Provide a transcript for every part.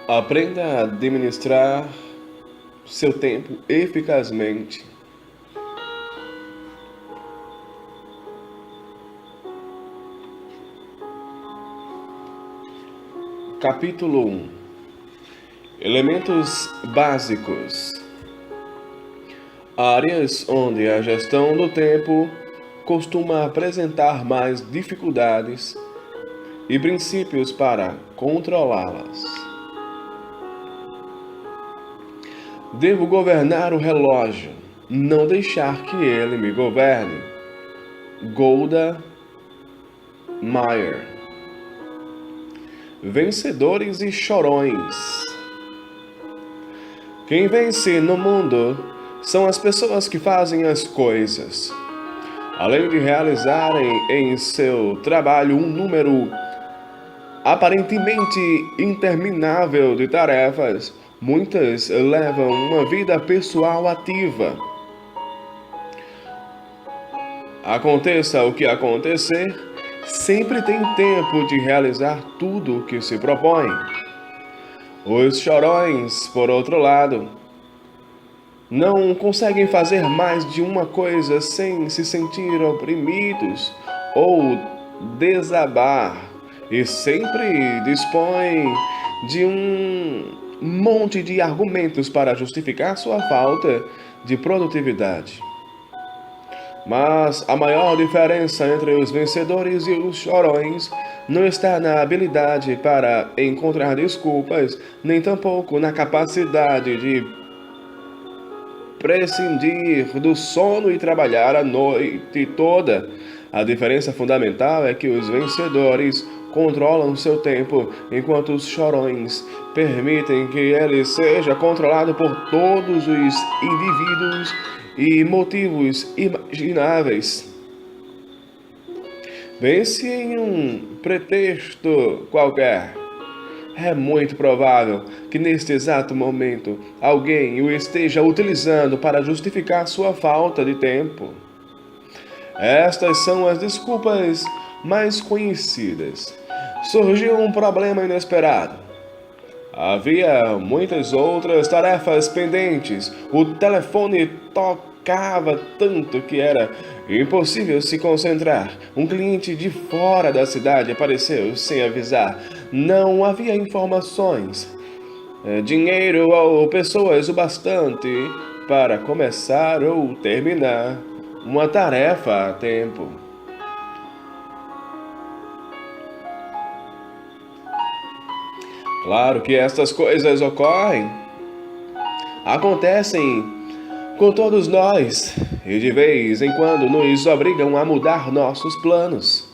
Aprenda a administrar seu tempo eficazmente. Capítulo 1. Elementos básicos. Áreas onde a gestão do tempo costuma apresentar mais dificuldades e princípios para controlá-las. Devo governar o relógio, não deixar que ele me governe. Golda Meir. Vencedores e chorões. Quem vence no mundo são as pessoas que fazem as coisas. Além de realizarem em seu trabalho um número aparentemente interminável de tarefas, muitas levam uma vida pessoal ativa. Aconteça o que acontecer, sempre tem tempo de realizar tudo o que se propõe. Os chorões, por outro lado, não conseguem fazer mais de uma coisa sem se sentir oprimidos ou desabar, e sempre dispõem de um monte de argumentos para justificar sua falta de produtividade. Mas a maior diferença entre os vencedores e os chorões não está na habilidade para encontrar desculpas, nem tampouco na capacidade de prescindir do sono e trabalhar a noite toda. A diferença fundamental é que os vencedores controlam seu tempo, enquanto os chorões permitem que ele seja controlado por todos os indivíduos e motivos imagináveis. Vence em um pretexto qualquer. É muito provável que neste exato momento alguém o esteja utilizando para justificar sua falta de tempo. Estas são as desculpas mais conhecidas. Surgiu um problema inesperado. Havia muitas outras tarefas pendentes. O telefone tocava tanto que era impossível se concentrar. Um cliente de fora da cidade apareceu sem avisar. Não havia informações, dinheiro ou pessoas o bastante para começar ou terminar uma tarefa a tempo. Claro que estas coisas acontecem com todos nós e de vez em quando nos obrigam a mudar nossos planos.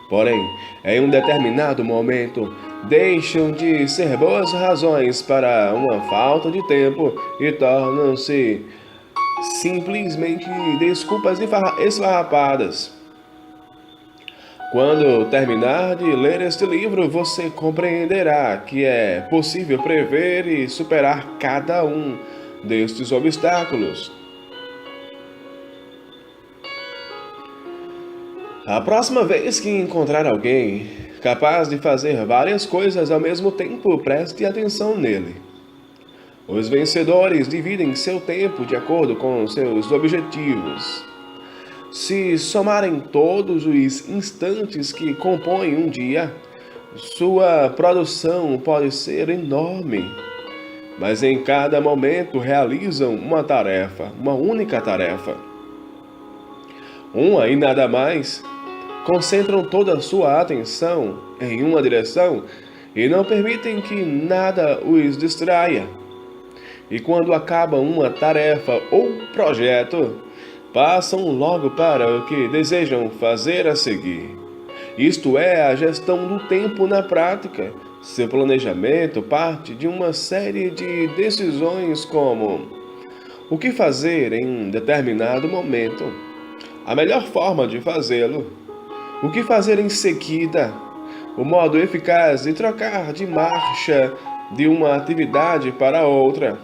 Porém, em um determinado momento, deixam de ser boas razões para uma falta de tempo e tornam-se simplesmente desculpas esfarrapadas. Quando terminar de ler este livro, você compreenderá que é possível prever e superar cada um destes obstáculos. A próxima vez que encontrar alguém capaz de fazer várias coisas ao mesmo tempo, preste atenção nele. Os vencedores dividem seu tempo de acordo com seus objetivos. Se somarem todos os instantes que compõem um dia, sua produção pode ser enorme. Mas em cada momento realizam uma única tarefa. Uma e nada mais. Concentram toda a sua atenção em uma direção e não permitem que nada os distraia. E quando acabam uma tarefa ou projeto, passam logo para o que desejam fazer a seguir. Isto é a gestão do tempo na prática. Seu planejamento parte de uma série de decisões como o que fazer em um determinado momento, a melhor forma de fazê-lo, o que fazer em seguida, o modo eficaz de trocar de marcha de uma atividade para outra.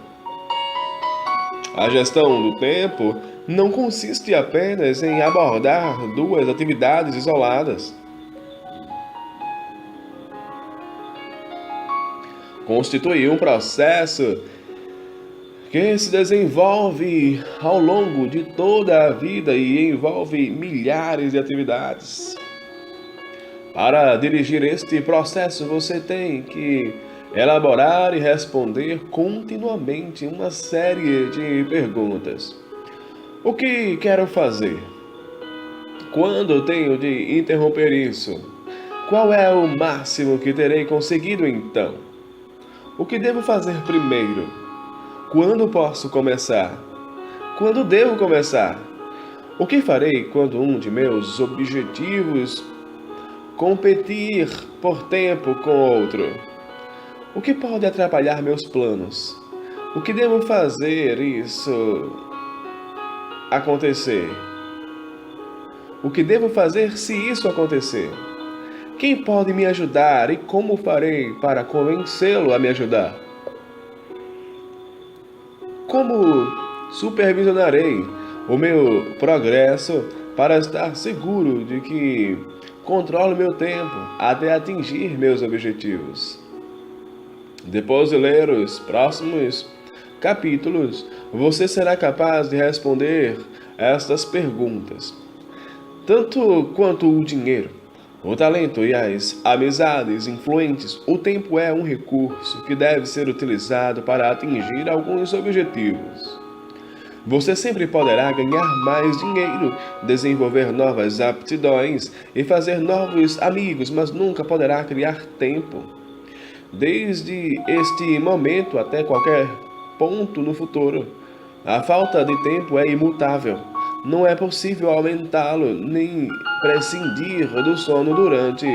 A gestão do tempo não consiste apenas em abordar duas atividades isoladas. constitui um processo que se desenvolve ao longo de toda a vida e envolve milhares de atividades. Para dirigir este processo, você tem que elaborar e responder continuamente uma série de perguntas. O que quero fazer? Quando tenho de interromper isso? Qual é o máximo que terei conseguido então? O que devo fazer primeiro? Quando posso começar? Quando devo começar? O que farei quando um de meus objetivos competir por tempo com outro? O que pode atrapalhar meus planos? O que devo fazer isso acontecer? O que devo fazer se isso acontecer? Quem pode me ajudar e como farei para convencê-lo a me ajudar? Como supervisionarei o meu progresso para estar seguro de que controlo meu tempo até atingir meus objetivos? Depois de ler os próximos capítulos, você será capaz de responder estas perguntas. Tanto quanto o dinheiro, o talento e as amizades influentes, o tempo é um recurso que deve ser utilizado para atingir alguns objetivos. Você sempre poderá ganhar mais dinheiro, desenvolver novas aptidões e fazer novos amigos, mas nunca poderá criar tempo. Desde este momento até qualquer ponto no futuro, a falta de tempo é imutável. Não é possível aumentá-lo nem prescindir do sono durante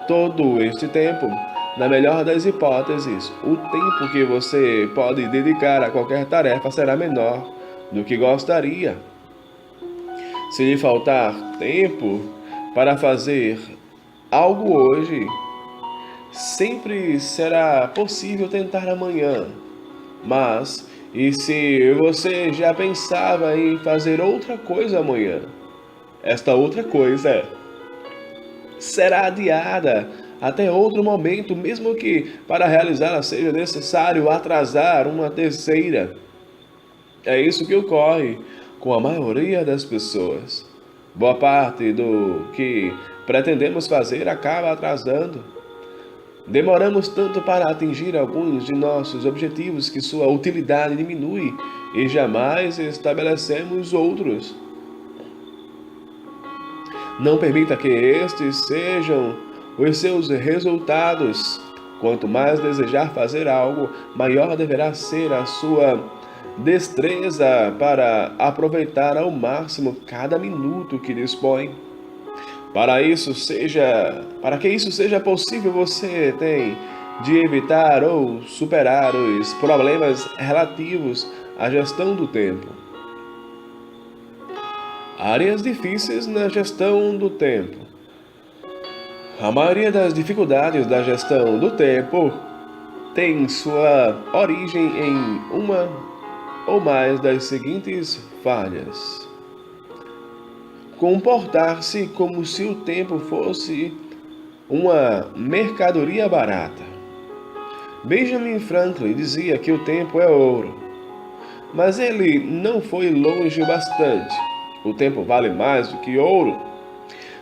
todo este tempo. Na melhor das hipóteses, o tempo que você pode dedicar a qualquer tarefa será menor do que gostaria. Se lhe faltar tempo para fazer algo hoje, sempre será possível tentar amanhã. Mas, e se você já pensava em fazer outra coisa amanhã? Esta outra coisa será adiada até outro momento, mesmo que para realizá-la seja necessário atrasar uma terceira. É isso que ocorre com a maioria das pessoas. Boa parte do que pretendemos fazer acaba atrasando. Demoramos tanto para atingir alguns de nossos objetivos que sua utilidade diminui e jamais estabelecemos outros. Não permita que estes sejam os seus resultados. Quanto mais desejar fazer algo, maior deverá ser a sua destreza para aproveitar ao máximo cada minuto que dispõe. Para que isso seja possível, você tem de evitar ou superar os problemas relativos à gestão do tempo. Áreas difíceis na gestão do tempo. A maioria das dificuldades da gestão do tempo tem sua origem em uma ou mais das seguintes falhas. Comportar-se como se o tempo fosse uma mercadoria barata. Benjamin Franklin dizia que o tempo é ouro, mas ele não foi longe o bastante. O tempo vale mais do que ouro.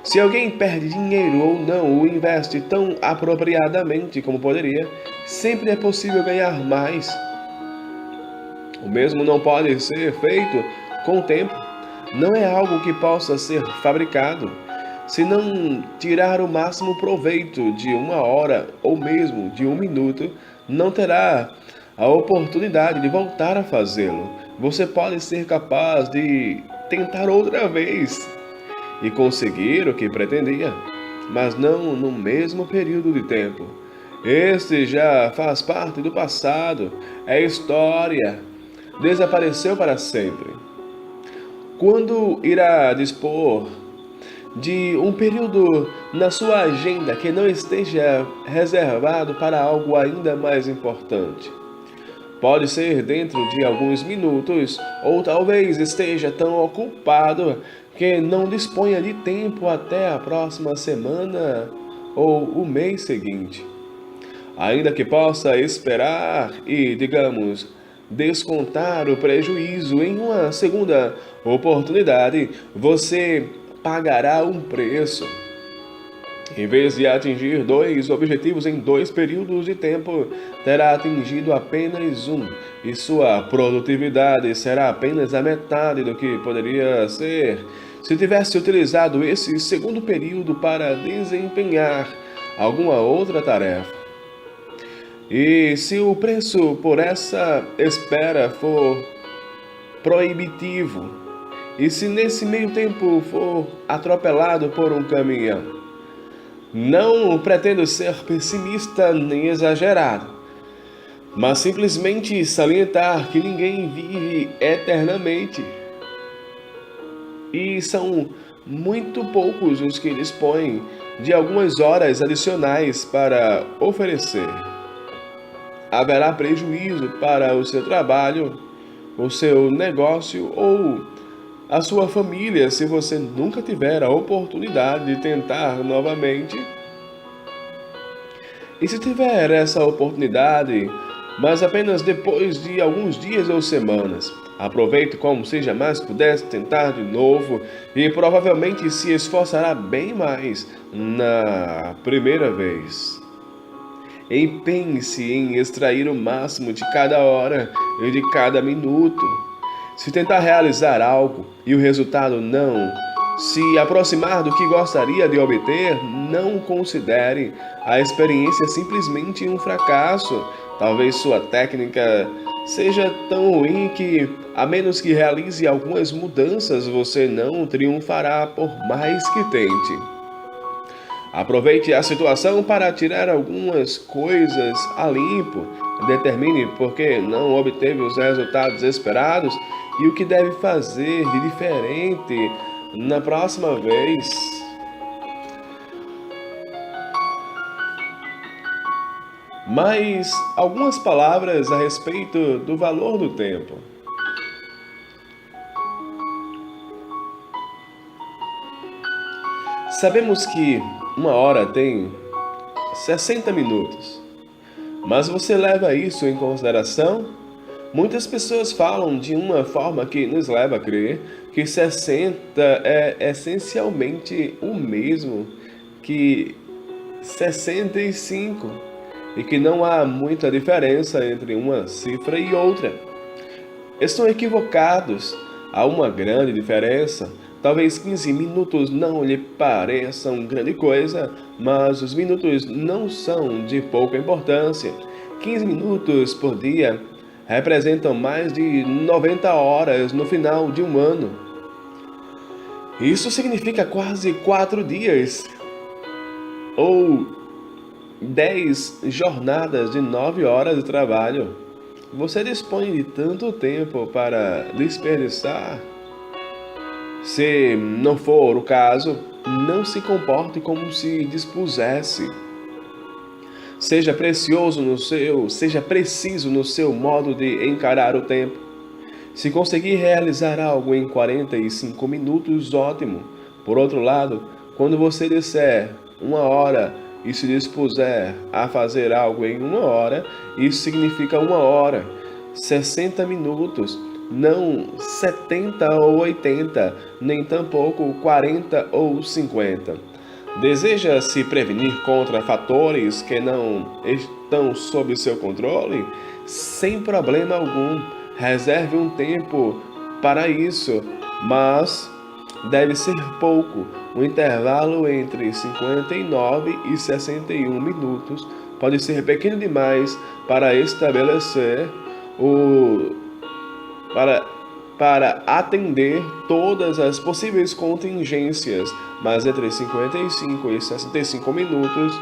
Se alguém perde dinheiro ou não o investe tão apropriadamente como poderia, sempre é possível ganhar mais. O mesmo não pode ser feito com o tempo. Não é algo que possa ser fabricado. Se não tirar o máximo proveito de uma hora ou mesmo de um minuto, não terá a oportunidade de voltar a fazê-lo. Você pode ser capaz de tentar outra vez e conseguir o que pretendia, mas não no mesmo período de tempo. Este já faz parte do passado, é história, desapareceu para sempre. Quando irá dispor de um período na sua agenda que não esteja reservado para algo ainda mais importante? Pode ser dentro de alguns minutos, ou talvez esteja tão ocupado que não disponha de tempo até a próxima semana ou o mês seguinte. ainda que possa esperar e, digamos, descontar o prejuízo em uma segunda oportunidade, você pagará um preço. Em vez de atingir dois objetivos em dois períodos de tempo, terá atingido apenas um, e sua produtividade será apenas a metade do que poderia ser se tivesse utilizado esse segundo período para desempenhar alguma outra tarefa. E se o preço por essa espera for proibitivo, e se nesse meio tempo for atropelado por um caminhão, não pretendo ser pessimista nem exagerado, mas simplesmente salientar que ninguém vive eternamente e são muito poucos os que dispõem de algumas horas adicionais para oferecer. Haverá prejuízo para o seu trabalho, o seu negócio ou a sua família se você nunca tiver a oportunidade de tentar novamente. E se tiver essa oportunidade, mas apenas depois de alguns dias ou semanas, aproveite como se jamais pudesse tentar de novo e provavelmente se esforçará bem mais na primeira vez. Empenhe-se em extrair o máximo de cada hora e de cada minuto. Se tentar realizar algo e o resultado não se aproximar do que gostaria de obter, não considere a experiência simplesmente um fracasso. Talvez sua técnica seja tão ruim que, a menos que realize algumas mudanças, você não triunfará por mais que tente. Aproveite a situação para tirar algumas coisas a limpo. Determine por que não obteve os resultados esperados e o que deve fazer de diferente na próxima vez. Mas algumas palavras a respeito do valor do tempo. Sabemos que uma hora tem 60 minutos, mas você leva isso em consideração? Muitas pessoas falam de uma forma que nos leva a crer que 60 é essencialmente o mesmo que 65 e que não há muita diferença entre uma cifra e outra. Estão equivocados. Há uma grande diferença. Talvez 15 minutos não lhe pareçam grande coisa, mas os minutos não são de pouca importância. 15 minutos por dia representam mais de 90 horas no final de um ano. Isso significa quase 4 dias, ou 10 jornadas de 9 horas de trabalho. Você dispõe de tanto tempo para desperdiçar? Se não for o caso, não se comporte como se dispusesse. Seja preciso no seu modo de encarar o tempo. Se conseguir realizar algo em 45 minutos, ótimo. Por outro lado, quando você disser 1 hora e se dispuser a fazer algo em 1 hora, isso significa 1 hora, 60 minutos. Não 70 ou 80, nem tampouco 40 ou 50. Deseja se prevenir contra fatores que não estão sob seu controle? Sem problema algum, reserve um tempo para isso, mas deve ser pouco. O intervalo entre 59 e 61 minutos pode ser pequeno demais para estabelecer para atender todas as possíveis contingências, mas entre 55 e 65 minutos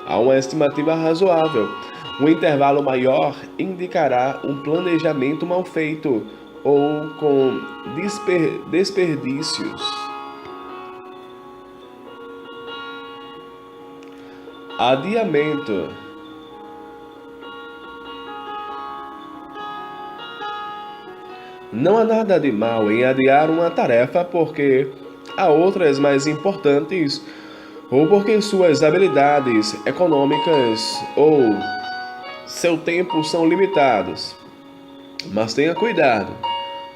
há uma estimativa razoável. Um intervalo maior indicará um planejamento mal feito ou com desperdícios. Adiamento. Não há nada de mal em adiar uma tarefa porque há outras mais importantes ou porque suas habilidades econômicas ou seu tempo são limitados. Mas tenha cuidado,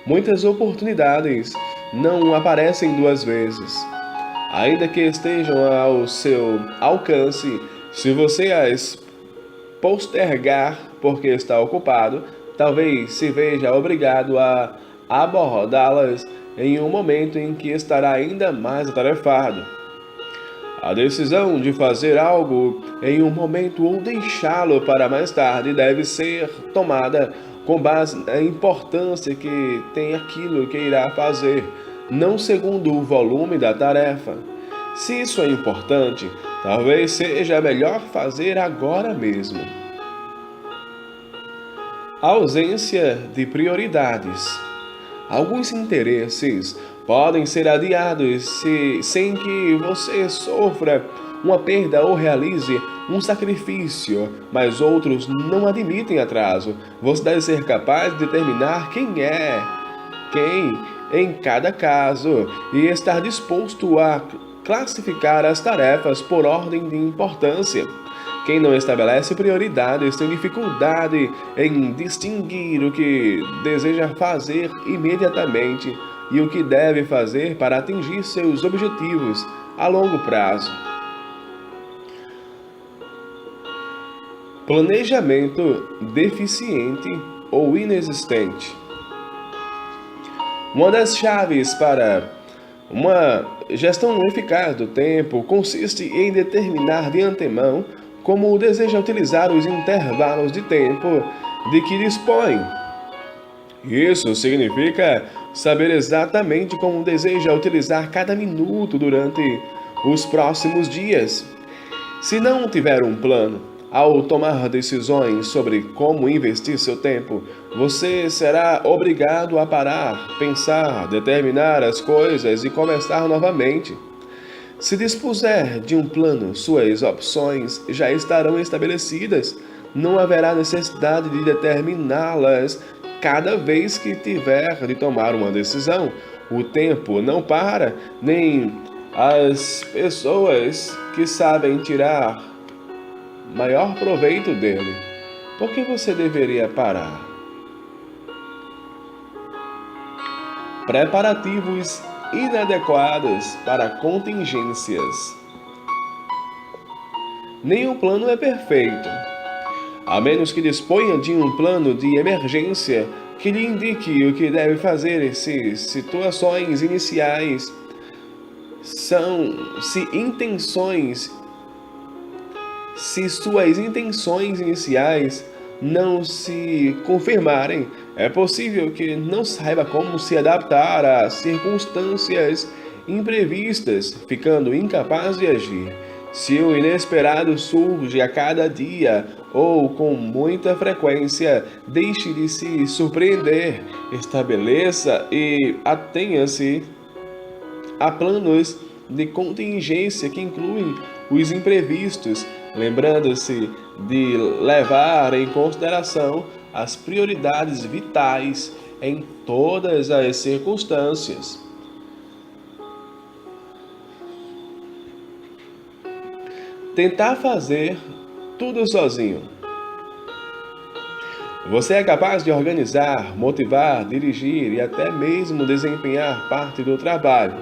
muitas oportunidades não aparecem duas vezes. Ainda que estejam ao seu alcance, se você as postergar porque está ocupado, talvez se veja obrigado a abordá-las em um momento em que estará ainda mais atarefado. A decisão de fazer algo em um momento ou deixá-lo para mais tarde deve ser tomada com base na importância que tem aquilo que irá fazer, não segundo o volume da tarefa. Se isso é importante, talvez seja melhor fazer agora mesmo. A ausência de prioridades. Alguns interesses podem ser adiados sem que você sofra uma perda ou realize um sacrifício, mas outros não admitem atraso. Você deve ser capaz de determinar quem é quem em cada caso e estar disposto a classificar as tarefas por ordem de importância. Quem não estabelece prioridades tem dificuldade em distinguir o que deseja fazer imediatamente e o que deve fazer para atingir seus objetivos a longo prazo. Planejamento deficiente ou inexistente. Uma das chaves para uma gestão eficaz do tempo consiste em determinar de antemão como deseja utilizar os intervalos de tempo de que dispõe. Isso significa saber exatamente como deseja utilizar cada minuto durante os próximos dias. Se não tiver um plano, ao tomar decisões sobre como investir seu tempo, você será obrigado a parar, pensar, determinar as coisas e começar novamente. Se dispuser de um plano, suas opções já estarão estabelecidas. Não haverá necessidade de determiná-las cada vez que tiver de tomar uma decisão. O tempo não para, nem as pessoas que sabem tirar maior proveito dele. Por que você deveria parar? Preparativos inadequados para contingências. Nenhum plano é perfeito, a menos que disponha de um plano de emergência que lhe indique o que deve fazer se situações iniciais se suas intenções iniciais não se confirmarem, é possível que não saiba como se adaptar a circunstâncias imprevistas, ficando incapaz de agir. Se o inesperado surge a cada dia ou com muita frequência, deixe de se surpreender, estabeleça e atenha-se a planos de contingência que incluem os imprevistos, lembrando-se de levar em consideração as prioridades vitais em todas as circunstâncias. Tentar fazer tudo sozinho. Você é capaz de organizar, motivar, dirigir e até mesmo desempenhar parte do trabalho,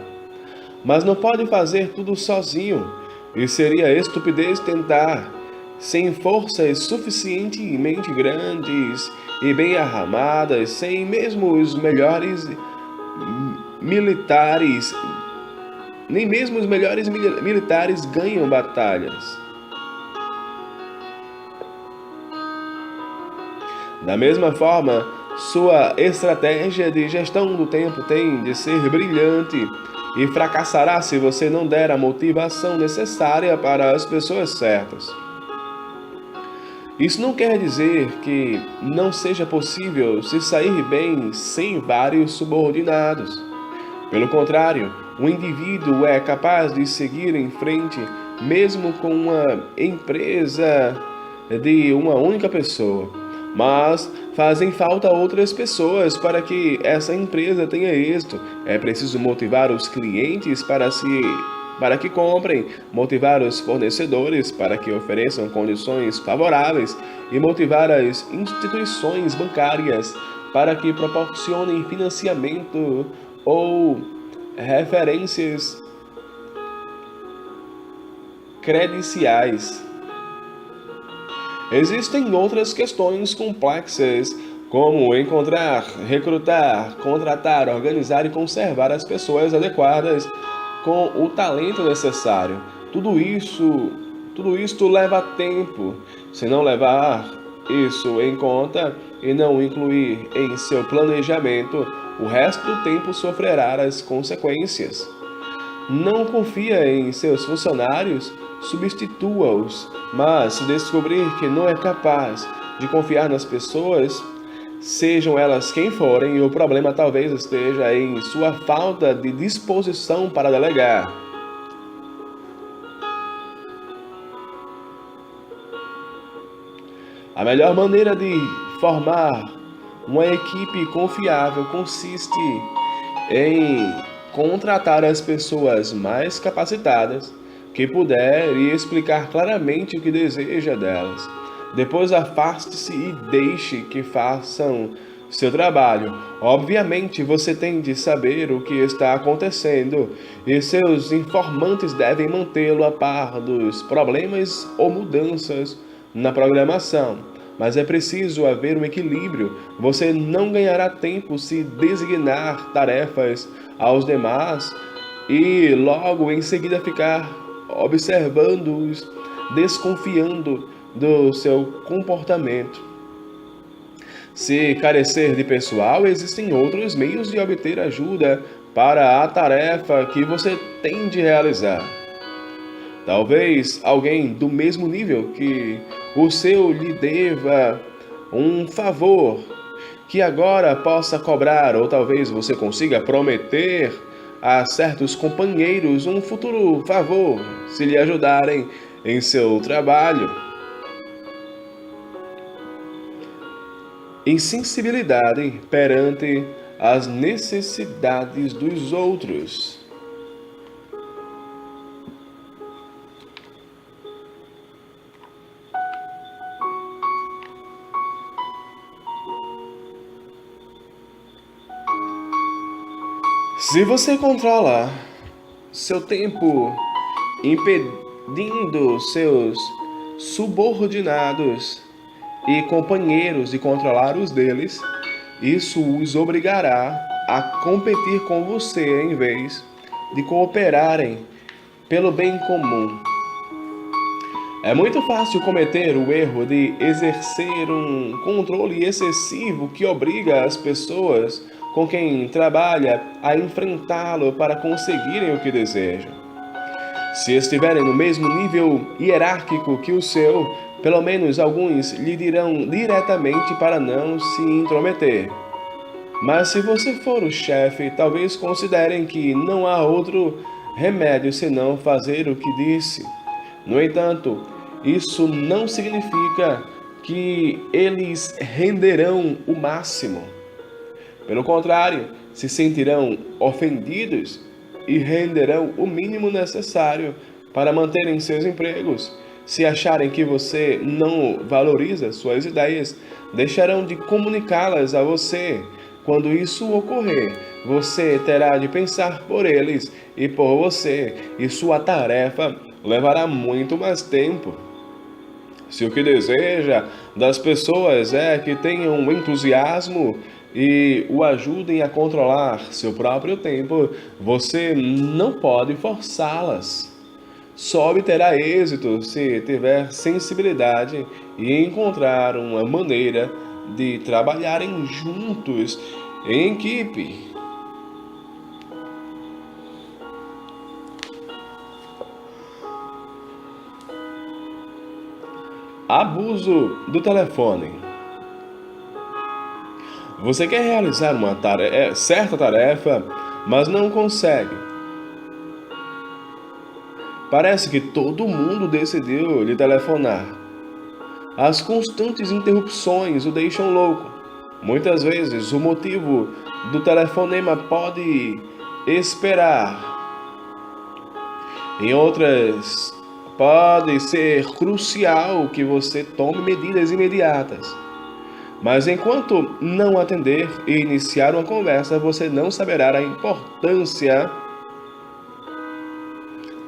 mas não pode fazer tudo sozinho, e seria estupidez tentar, sem forças suficientemente grandes e bem armadas, sem mesmo os melhores militares, nem mesmo os melhores militares ganham batalhas. Da mesma forma, sua estratégia de gestão do tempo tem de ser brilhante e fracassará se você não der a motivação necessária para as pessoas certas. Isso não quer dizer que não seja possível se sair bem sem vários subordinados. Pelo contrário, o indivíduo é capaz de seguir em frente mesmo com uma empresa de uma única pessoa. Mas fazem falta outras pessoas para que essa empresa tenha êxito. É preciso motivar os clientes para se para que comprem, motivar os fornecedores para que ofereçam condições favoráveis e motivar as instituições bancárias para que proporcionem financiamento ou referências credenciais. Existem outras questões complexas, como encontrar, recrutar, contratar, organizar e conservar as pessoas adequadas com o talento necessário. Tudo isto leva tempo. Se não levar isso em conta e não incluir em seu planejamento, o resto do tempo sofrerá as consequências. Não confia em seus funcionários, substitua-os, mas se descobrir que não é capaz de confiar nas pessoas, sejam elas quem forem, o problema talvez esteja em sua falta de disposição para delegar. A melhor maneira de formar uma equipe confiável consiste em contratar as pessoas mais capacitadas que puder e explicar claramente o que deseja delas. Depois afaste-se e deixe que façam seu trabalho. Obviamente você tem de saber o que está acontecendo e seus informantes devem mantê-lo a par dos problemas ou mudanças na programação. Mas é preciso haver um equilíbrio. Você não ganhará tempo se designar tarefas aos demais e logo em seguida ficar observando-os, desconfiando do seu comportamento. Se carecer de pessoal, existem outros meios de obter ajuda para a tarefa que você tem de realizar. Talvez alguém do mesmo nível que o seu lhe deva um favor que agora possa cobrar, ou talvez você consiga prometer a certos companheiros um futuro favor se lhe ajudarem em seu trabalho. Insensibilidade perante as necessidades dos outros. Se você controla seu tempo impedindo seus subordinados e companheiros de controlar os deles, isso os obrigará a competir com você em vez de cooperarem pelo bem comum. É muito fácil cometer o erro de exercer um controle excessivo que obriga as pessoas com quem trabalha a enfrentá-lo para conseguirem o que desejam. Se estiverem no mesmo nível hierárquico que o seu, pelo menos alguns lhe dirão diretamente para não se intrometer. Mas se você for o chefe, talvez considerem que não há outro remédio senão fazer o que disse. No entanto, isso não significa que eles renderão o máximo. Pelo contrário, se sentirão ofendidos e renderão o mínimo necessário para manterem seus empregos. Se acharem que você não valoriza suas ideias, deixarão de comunicá-las a você. Quando isso ocorrer, você terá de pensar por eles e por você, e sua tarefa levará muito mais tempo. Se o que deseja das pessoas é que tenham entusiasmo e o ajudem a controlar seu próprio tempo, você não pode forçá-las. Só obterá êxito se tiver sensibilidade e encontrar uma maneira de trabalharem juntos em equipe. Abuso do telefone. Você quer realizar uma certa tarefa, mas não consegue. Parece que todo mundo decidiu lhe telefonar. As constantes interrupções o deixam louco. Muitas vezes o motivo do telefonema pode esperar. Em outras, pode ser crucial que você tome medidas imediatas. Mas enquanto não atender e iniciar uma conversa, você não saberá a importância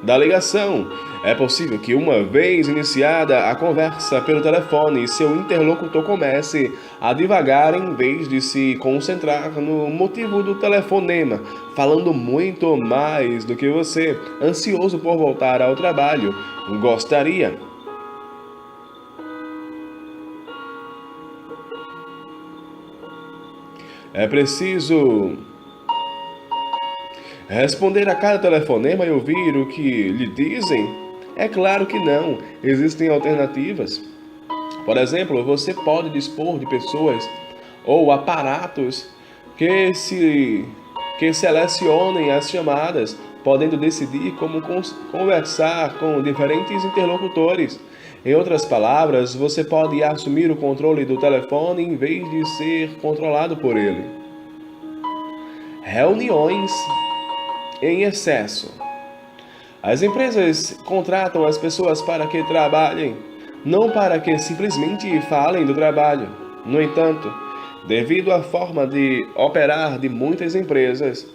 da ligação. É possível que, uma vez iniciada a conversa pelo telefone, seu interlocutor comece a divagar em vez de se concentrar no motivo do telefonema, falando muito mais do que você, ansioso por voltar ao trabalho, gostaria. É preciso responder a cada telefonema e ouvir o que lhe dizem? É claro que não. Existem alternativas. Por exemplo, você pode dispor de pessoas ou aparatos que se que selecionem as chamadas, podendo decidir como conversar com diferentes interlocutores. Em outras palavras, você pode assumir o controle do telefone em vez de ser controlado por ele. Reuniões em excesso. As empresas contratam as pessoas para que trabalhem, não para que simplesmente falem do trabalho. No entanto, devido à forma de operar de muitas empresas,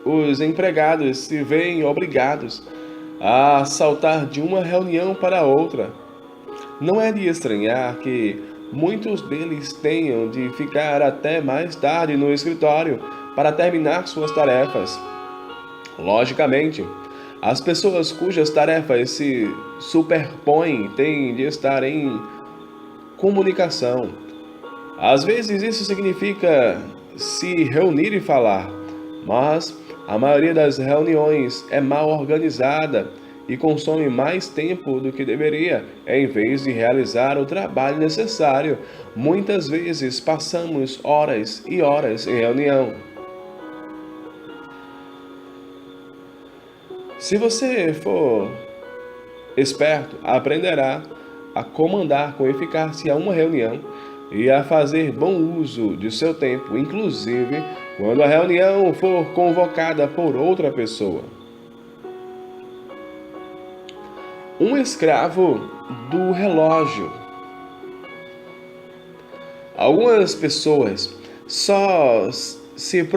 os empregados se veem obrigados a saltar de uma reunião para outra. Não é de estranhar que muitos deles tenham de ficar até mais tarde no escritório para terminar suas tarefas. Logicamente, as pessoas cujas tarefas se superpõem têm de estar em comunicação. Às vezes isso significa se reunir e falar, mas a maioria das reuniões é mal organizada e consome mais tempo do que deveria, em vez de realizar o trabalho necessário. Muitas vezes passamos horas e horas em reunião. Se você for esperto, aprenderá a comandar com eficácia uma reunião e a fazer bom uso de seu tempo, inclusive quando a reunião for convocada por outra pessoa. Um escravo do relógio. Algumas pessoas só se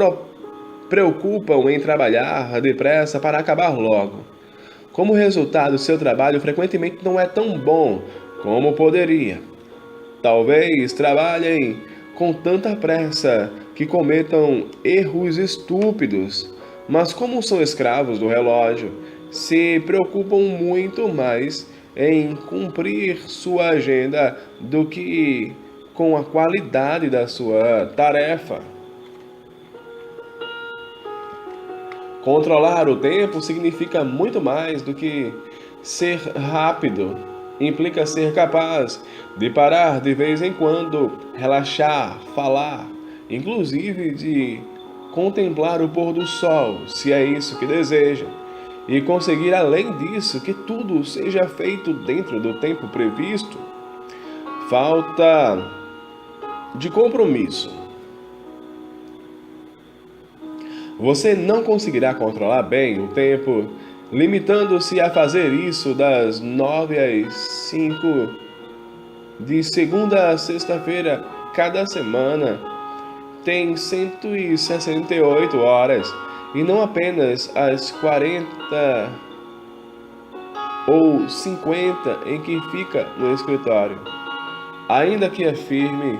preocupam em trabalhar depressa para acabar logo. Como resultado, seu trabalho frequentemente não é tão bom como poderia. Talvez trabalhem com tanta pressa que cometam erros estúpidos, mas como são escravos do relógio, se preocupam muito mais em cumprir sua agenda do que com a qualidade da sua tarefa. Controlar o tempo significa muito mais do que ser rápido. Implica ser capaz de parar de vez em quando, relaxar, falar, inclusive de contemplar o pôr do sol, se é isso que deseja, e conseguir, além disso, que tudo seja feito dentro do tempo previsto. Falta de compromisso. Você não conseguirá controlar bem o tempo, limitando-se a fazer isso das 9 às 5, de segunda a sexta-feira, cada semana. Tem 168 horas, e não apenas as 40 ou 50 em que fica no escritório. Ainda que afirme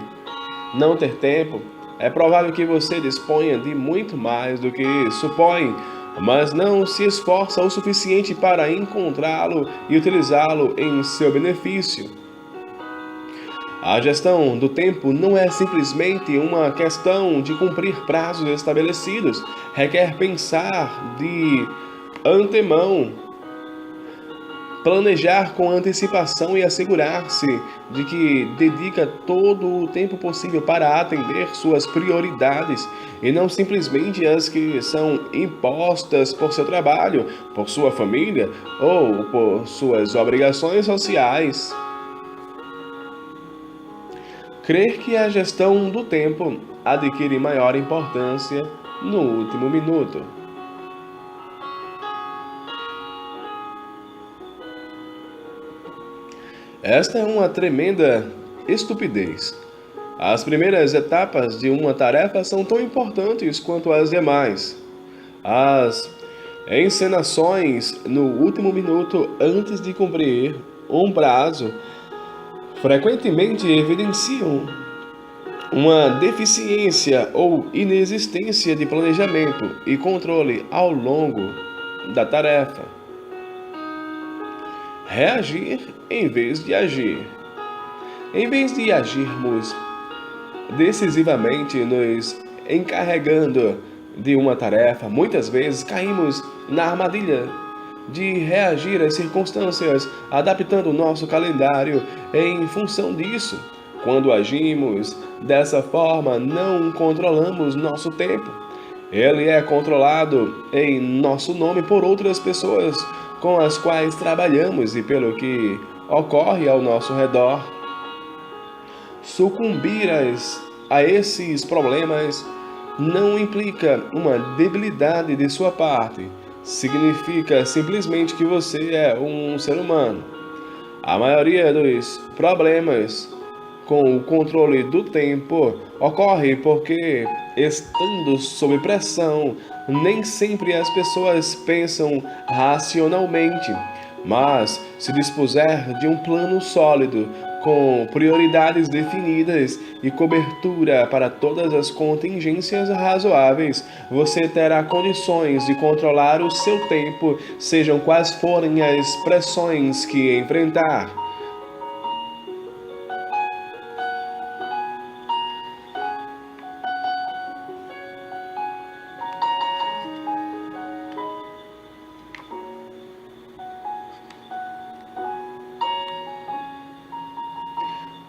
não ter tempo, é provável que você disponha de muito mais do que supõe, mas não se esforça o suficiente para encontrá-lo e utilizá-lo em seu benefício. A gestão do tempo não é simplesmente uma questão de cumprir prazos estabelecidos, requer pensar de antemão, planejar com antecipação e assegurar-se de que dedica todo o tempo possível para atender suas prioridades e não simplesmente as que são impostas por seu trabalho, por sua família ou por suas obrigações sociais. Crer que a gestão do tempo adquire maior importância no último minuto. Esta é uma tremenda estupidez. As primeiras etapas de uma tarefa são tão importantes quanto as demais. As encenações no último minuto antes de cumprir um prazo frequentemente evidenciam uma deficiência ou inexistência de planejamento e controle ao longo da tarefa. Reagir em vez de agir. Em vez de agirmos decisivamente nos encarregando de uma tarefa, muitas vezes caímos na armadilha de reagir às circunstâncias, adaptando o nosso calendário em função disso. Quando agimos dessa forma, não controlamos nosso tempo. Ele é controlado em nosso nome por outras pessoas com as quais trabalhamos e pelo que ocorre ao nosso redor. Sucumbir a esses problemas não implica uma debilidade de sua parte. Significa simplesmente que você é um ser humano. A maioria dos problemas com o controle do tempo ocorre porque, estando sob pressão, nem sempre as pessoas pensam racionalmente, mas se dispuser de um plano sólido, com prioridades definidas e cobertura para todas as contingências razoáveis, você terá condições de controlar o seu tempo, sejam quais forem as pressões que enfrentar.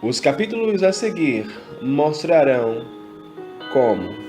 Os capítulos a seguir mostrarão como